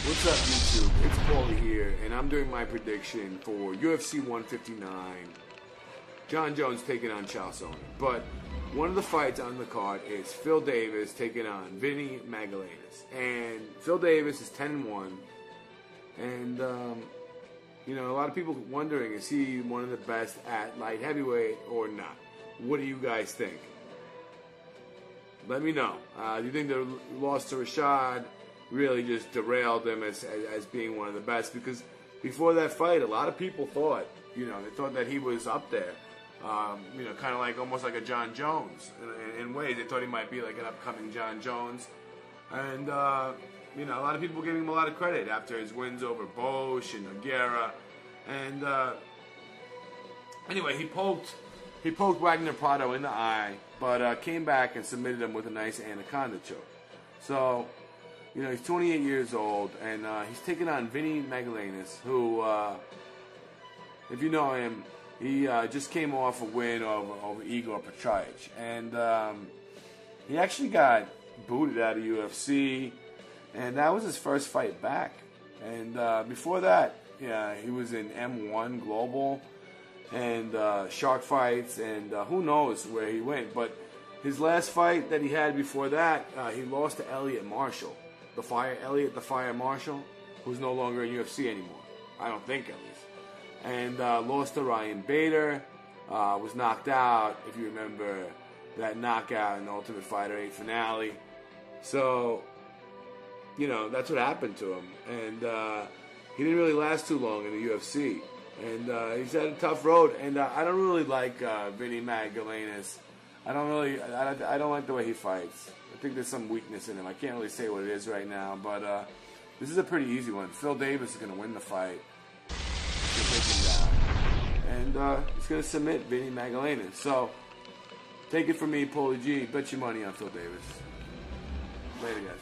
What's up, YouTube? It's Paulie here, and I'm doing my prediction for UFC 159. John Jones taking on Chael Sonnen. But one of the fights on the card is Phil Davis taking on Vinny Magalhaes. And Phil Davis is 10-1. And, you know, a lot of people wondering, is he one of the best at light heavyweight or not? What do you guys think? Let me know. Do you think the loss to Rashad really just derailed him as being one of the best? Because before that fight, a lot of people thought, you know, they thought that he was up there, you know, kind of like almost like a John Jones in ways. They thought he might be like an upcoming John Jones, and you know, a lot of people giving him a lot of credit after his wins over Boetsch and Nogueira, and anyway, he poked Wagner Prado in the eye, but came back and submitted him with a nice anaconda choke. So, you know, he's 28 years old, and he's taking on Vinny Magalhaes, who, if you know him, he just came off a win over Igor Petrich. And he actually got booted out of UFC, and that was his first fight back. And before that, yeah, he was in M1 Global and Shark Fights, and who knows where he went. But his last fight that he had before that, he lost to Elliot Marshall. Elliot the Fire Marshall, who's no longer in UFC anymore. I don't think, at least. And lost to Ryan Bader, was knocked out, if you remember that knockout in the Ultimate Fighter 8 finale. So, you know, that's what happened to him. And he didn't really last too long in the UFC. And he's had a tough road. And I don't really like Vinny Magalhaes. I don't like the way he fights. I think there's some weakness in him. I can't really say what it is right now, but this is a pretty easy one. Phil Davis is going to win the fight. He's going to take him down. And he's going to submit Vinny Magalhaes. So, take it from me, Paulie G. Bet your money on Phil Davis. Later, guys.